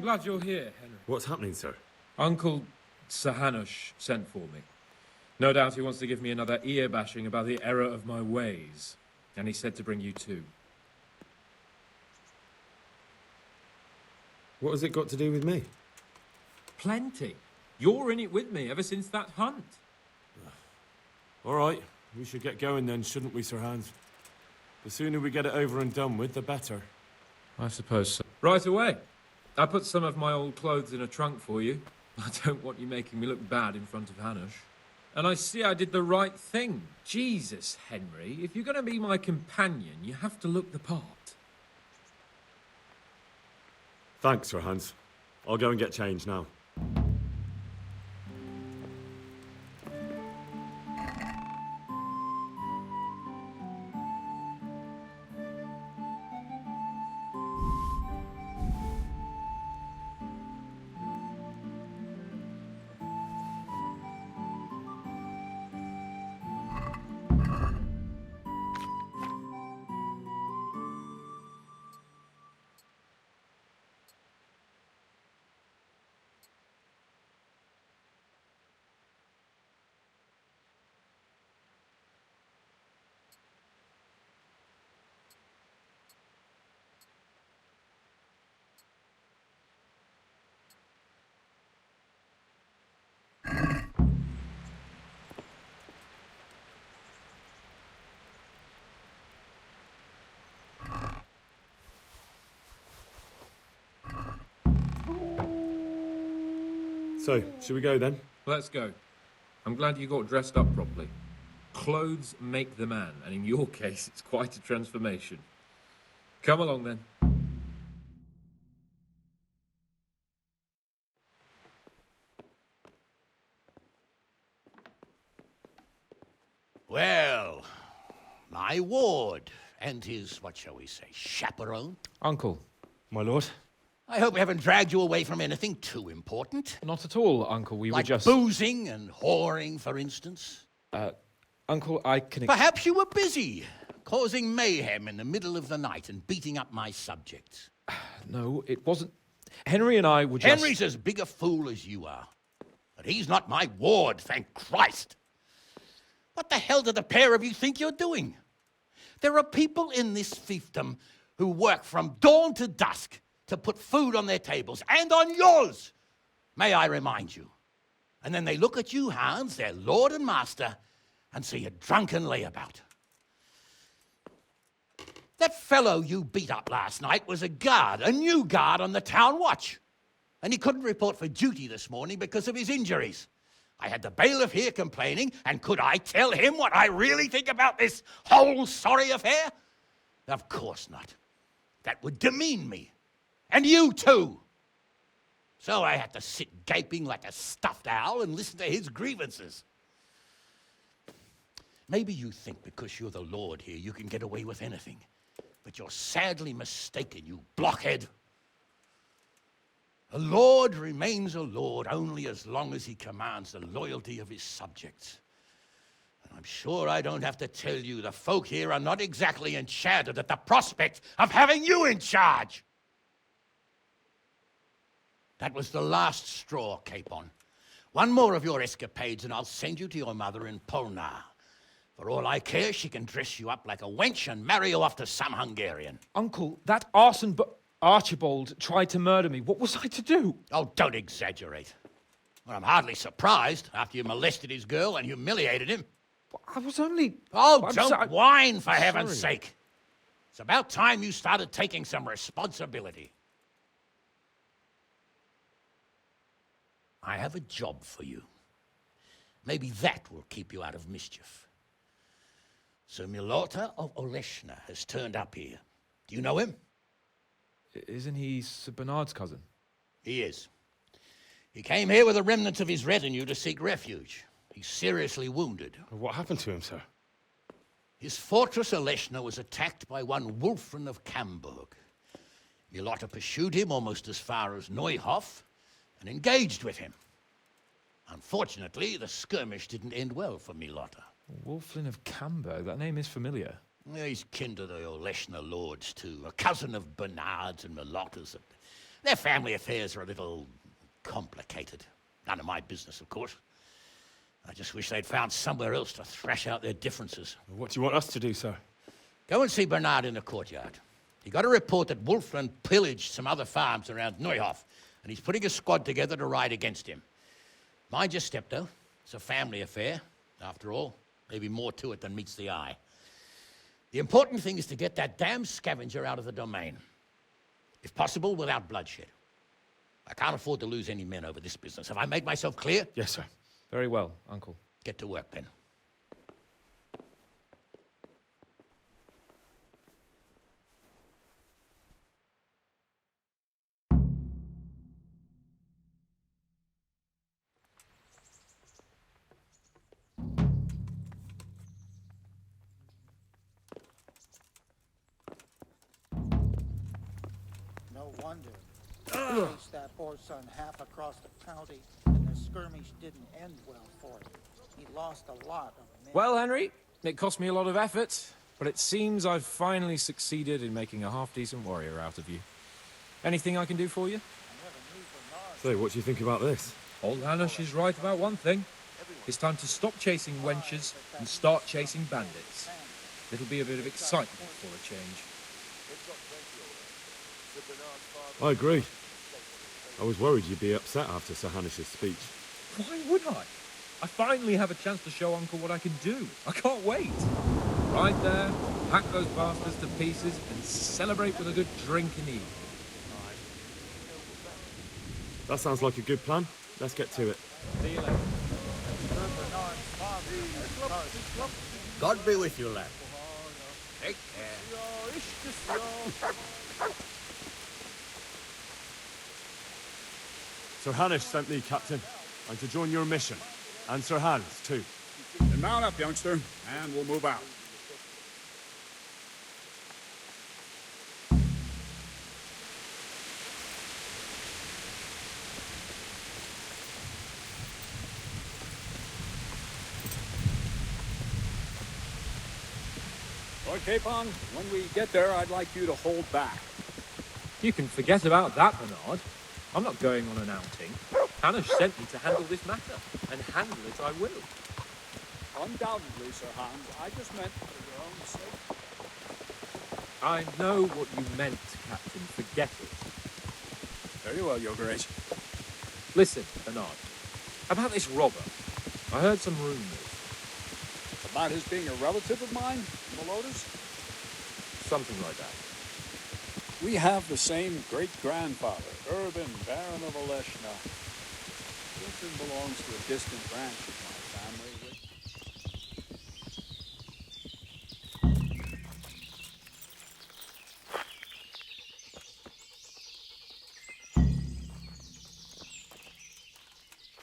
I'm glad you're here, Henry. What's happening, sir? Uncle Sahanush sent for me. No doubt he wants to give me another ear-bashing about the error of my ways. And he said to bring you too. What has it got to do with me? Plenty. You're in it with me ever since that hunt. All right, we should get going then, shouldn't we, Sir Hans? The sooner we get it over and done with, the better. I suppose so. Right away. I put some of my old clothes in a trunk for you. I don't want you making me look bad in front of Hanush. And I see I did the right thing. Jesus, Henry, if you're going to be my companion, you have to look the part. Thanks, Sir Hans. I'll go and get changed now. So, should we go then? Let's go. I'm glad you got dressed up properly. Clothes make the man, and in your case, it's quite a transformation. Come along then. Well, my ward and his, what shall we say, chaperone. Uncle. My lord? I hope we haven't dragged you away from anything too important. Not at all, Uncle. We like were just... boozing and whoring, for instance. Uncle, I can... Perhaps you were busy, causing mayhem in the middle of the night and beating up my subjects. No, it wasn't... Henry and I were just... Henry's as big a fool as you are. But he's not my ward, thank Christ. What the hell do the pair of you think you're doing? There are people in this fiefdom who work from dawn to dusk to put food on their tables, and on yours, may I remind you. And then they look at you, Hans, their lord and master, and see a drunken layabout. That fellow you beat up last night was a guard, a new guard on the town watch. And he couldn't report for duty this morning because of his injuries. I had the bailiff here complaining, and could I tell him what I really think about this whole sorry affair? Of course not. That would demean me. And you too. So I had to sit gaping like a stuffed owl and listen to his grievances. Maybe you think because you're the lord here you can get away with anything. But you're sadly mistaken, you blockhead. A lord remains a lord only as long as he commands the loyalty of his subjects. And I'm sure I don't have to tell you the folk here are not exactly enchanted at the prospect of having you in charge. That was the last straw, Capon. One more of your escapades and I'll send you to your mother in Polnar. For all I care, she can dress you up like a wench and marry you off to some Hungarian. Uncle, that arson Archibald tried to murder me. What was I to do? Oh, don't exaggerate. Well, I'm hardly surprised after you molested his girl and humiliated him. I was only... Oh, I'm don't whine, for heaven's sorry. sake. It's about time you started taking some responsibility. I have a job for you. Maybe that will keep you out of mischief. So Milota of Oleshna has turned up here. Do you know him? Isn't he Sir Bernard's cousin? He is. He came here with the remnants of his retinue to seek refuge. He's seriously wounded. What happened to him, sir? His fortress Oleshna was attacked by one Wulfrin of Camburg. Milota pursued him almost as far as Neuhof and engaged with him. Unfortunately, the skirmish didn't end well for Milota. Wulflin of Camburg. That name is familiar. Yeah, he's kin to the Oleshna lords, too. A cousin of Bernard's and Milota's. Their family affairs are a little complicated. None of my business, of course. I just wish they'd found somewhere else to thrash out their differences. What do you want us to do, sir? Go and see Bernard in the courtyard. He got a report that Wolfland pillaged some other farms around Neuhof, and he's putting a squad together to ride against him. Mind your step, though. It's a family affair. After all, maybe more to it than meets the eye. The important thing is to get that damn scavenger out of the domain. If possible, without bloodshed. I can't afford to lose any men over this business. Have I made myself clear? Yes, sir. Very well, Uncle. Get to work, then. No wonder. Chased that horse on half across the county, and the skirmish didn't end well for him. He lost a lot of men. Well, Henry, it cost me a lot of effort, but it seems I've finally succeeded in making a half-decent warrior out of you. Anything I can do for you? So, what do you think about this? Old Hanush is right about one thing. It's time to stop chasing wenches and start chasing bandits. It'll be a bit of excitement for a change. I agree. I was worried you'd be upset after Sir Hanish's speech. Why would I? I finally have a chance to show Uncle what I can do. I can't wait. Right there, hack those bastards to pieces and celebrate with a good drink and eat. That sounds like a good plan. Let's get to it. See you later. God be with you, lad. Take care. Sir Hanish sent me, Captain. I'm to join your mission. And Sir Hans, too. Then mount up, youngster, and we'll move out. Lord Capon, when we get there, I'd like you to hold back. You can forget about that, Bernard. I'm not going on an outing. Hanush sent me to handle this matter, and handle it I will. Undoubtedly, Sir Hans. I just meant for your own sake. I know what you meant, Captain. Forget it. Very well, Your Grace. Listen, Bernard. About this robber. I heard some rumors. About his being a relative of mine, Melodas? Something like that. We have the same great-grandfather, Urban, Baron of Oleshna. Wilson belongs to a distant branch of my family.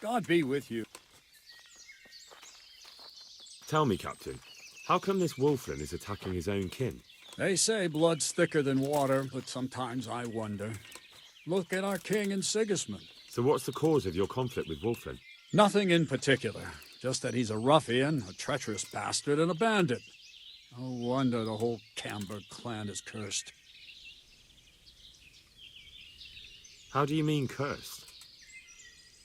God be with you. Tell me, Captain, how come this Wolflin is attacking his own kin? They say blood's thicker than water, but sometimes I wonder. Look at our king and Sigismund. So what's the cause of your conflict with Wolflin? Nothing in particular, just that he's a ruffian, a treacherous bastard, and a bandit. No wonder the whole Camber clan is cursed. How do you mean cursed?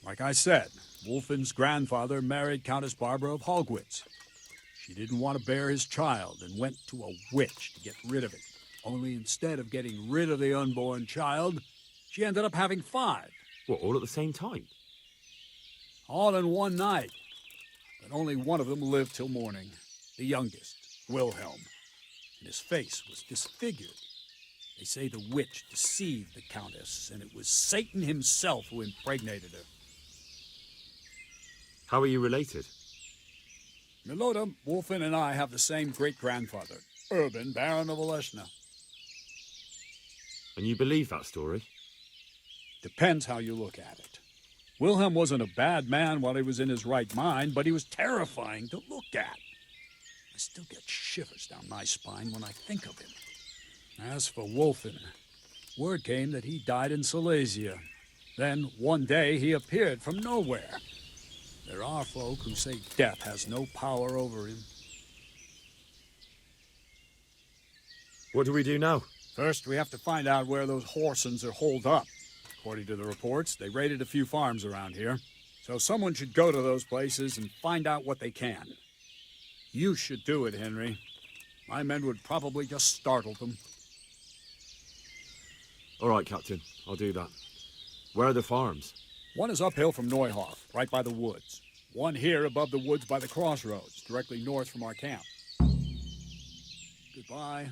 Like I said, Wolfin's grandfather married Countess Barbara of Hogwitz. She didn't want to bear his child and went to a witch to get rid of it. Only instead of getting rid of the unborn child, she ended up having 5. What, all at the same time? All in one night. But only one of them lived till morning. The youngest, Wilhelm. And his face was disfigured. They say the witch deceived the Countess, and it was Satan himself who impregnated her. How are you related? Miloda, Wolfin, and I have the same great-grandfather, Urban, Baron of Oleshna. And you believe that story? Depends how you look at it. Wilhelm wasn't a bad man while he was in his right mind, but he was terrifying to look at. I still get shivers down my spine when I think of him. As for Wolfin, word came that he died in Silesia. Then, one day, he appeared from nowhere. There are folk who say death has no power over him. What do we do now? First, we have to find out where those Horsons are holed up. According to the reports, they raided a few farms around here. So someone should go to those places and find out what they can. You should do it, Henry. My men would probably just startle them. All right, Captain. I'll do that. Where are the farms? One is uphill from Neuhoff, right by the woods. One here above the woods by the crossroads, directly north from our camp. Goodbye.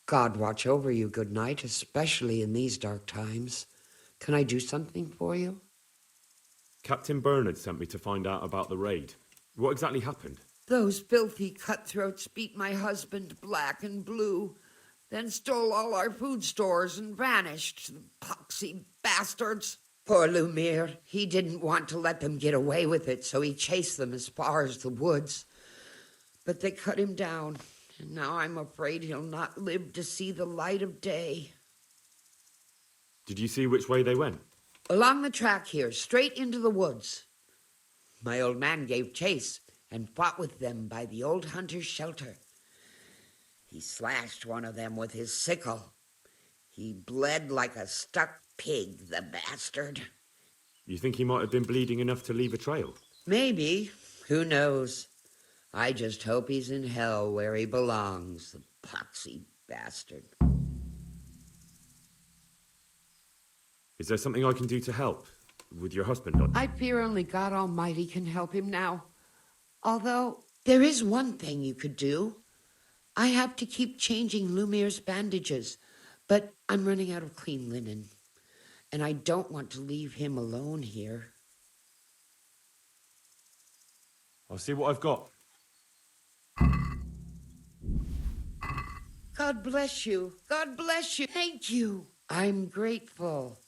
God watch over you, good night, especially in these dark times. Can I do something for you? Captain Bernard sent me to find out about the raid. What exactly happened? Those filthy cutthroats beat my husband black and blue, then stole all our food stores and vanished, the poxy bastards. Poor Lumiere, he didn't want to let them get away with it, so he chased them as far as the woods. But they cut him down, and now I'm afraid he'll not live to see the light of day. Did you see which way they went? Along the track here, straight into the woods. My old man gave chase and fought with them by the old hunter's shelter. He slashed one of them with his sickle. He bled like a stuck pig, the bastard. You think he might have been bleeding enough to leave a trail? Maybe. Who knows? I just hope he's in hell where he belongs, the poxy bastard. Is there something I can do to help? With your husband on? I fear only God Almighty can help him now. Although, there is one thing you could do. I have to keep changing Lumiere's bandages, but I'm running out of clean linen, and I don't want to leave him alone here. I'll see what I've got. God bless you. God bless you. Thank you. I'm grateful.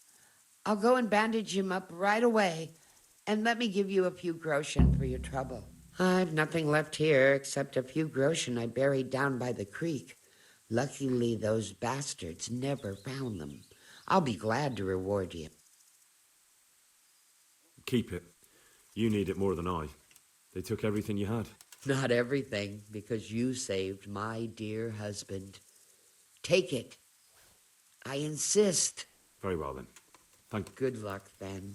I'll go and bandage him up right away, and let me give you a few groschen for your trouble. I've nothing left here except a few groschen I buried down by the creek. Luckily, those bastards never found them. I'll be glad to reward you. Keep it. You need it more than I. They took everything you had. Not everything, because you saved my dear husband. Take it. I insist. Very well, then. Thank you. Good luck, then.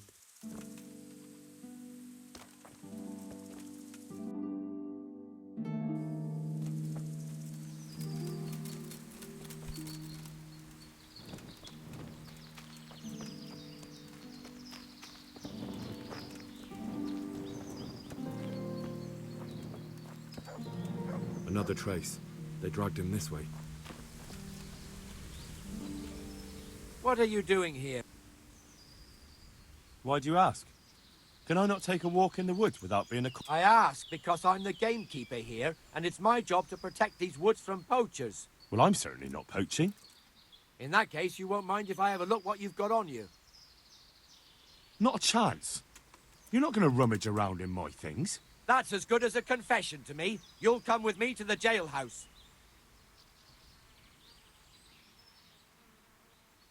Another trace. They dragged him this way. What are you doing here? Why do you ask? Can I not take a walk in the woods without being I ask because I'm the gamekeeper here, and it's my job to protect these woods from poachers. Well, I'm certainly not poaching. In that case, you won't mind if I have a look what you've got on you. Not a chance. You're not going to rummage around in my things. That's as good as a confession to me. You'll come with me to the jailhouse.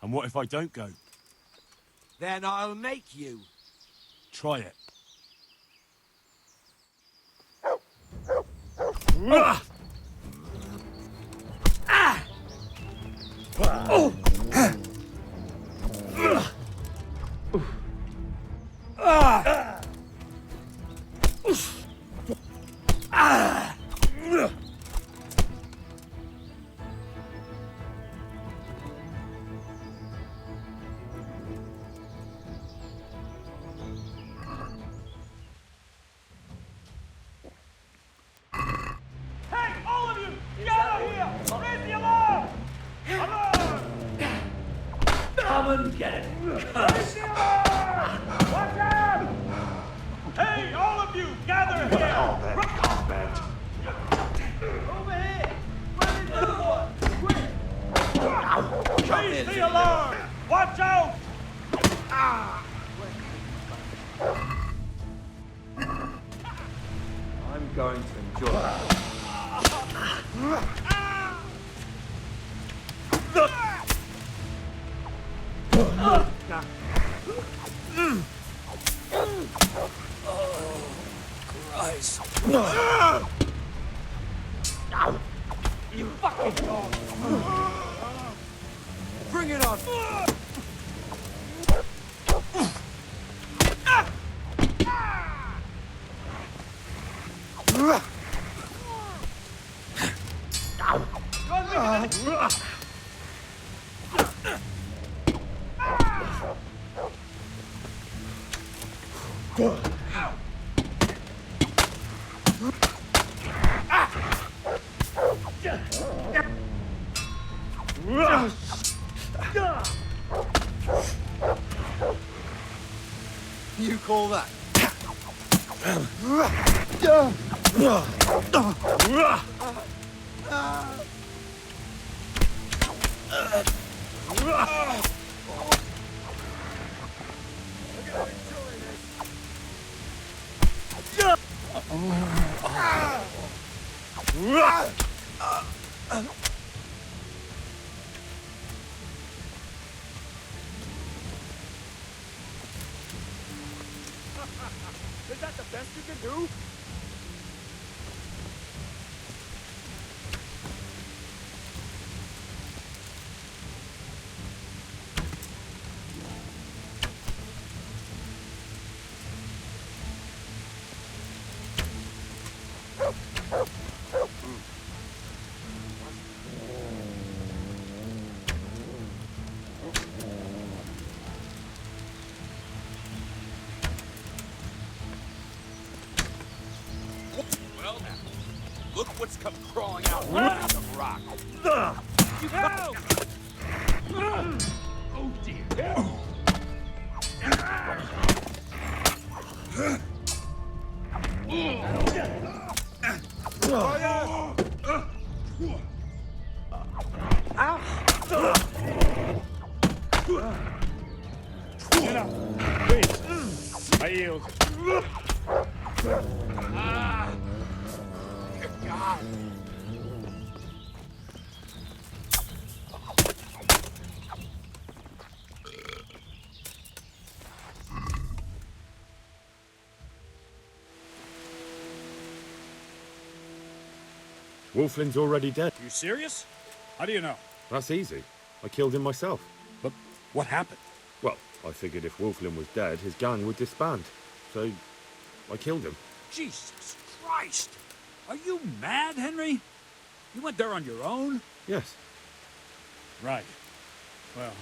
And what if I don't go? Then I'll make you. Try it. I'm going to enjoy it. Bring it on! You call that? Is that the best you can do? Look what's come crawling out of the rock. Oh dear. Please. I yield. God. Wolflin's already dead. You serious? How do you know? That's easy. I killed him myself. But what happened? Well, I figured if Wolflin was dead, his gang would disband. So, I killed him. Jesus Christ! Are you mad, Henry? You went there on your own? Yes. Right. Well,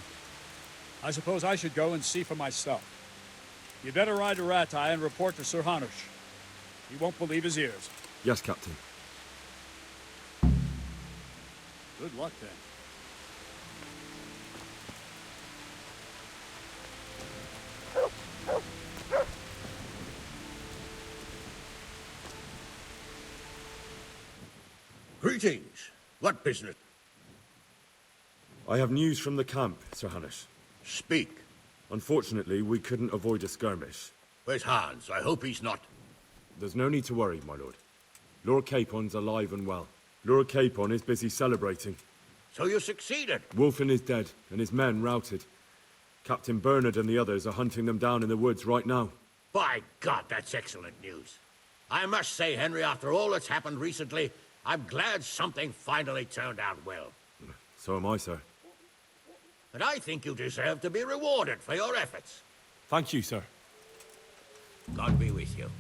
I suppose I should go and see for myself. You better ride to Ratai and report to Sir Hanush. He won't believe his ears. Yes, Captain. Good luck, then. Greetings. What business? I have news from the camp, Sir Hanush. Speak. Unfortunately, we couldn't avoid a skirmish. Where's Hans? I hope he's not. There's no need to worry, my lord. Lord Capon's alive and well. Lord Capon is busy celebrating. So you succeeded? Wolflin is dead, and his men routed. Captain Bernard and the others are hunting them down in the woods right now. By God, that's excellent news. I must say, Henry, after all that's happened recently, I'm glad something finally turned out well. So am I, sir. And I think you deserve to be rewarded for your efforts. Thank you, sir. God be with you.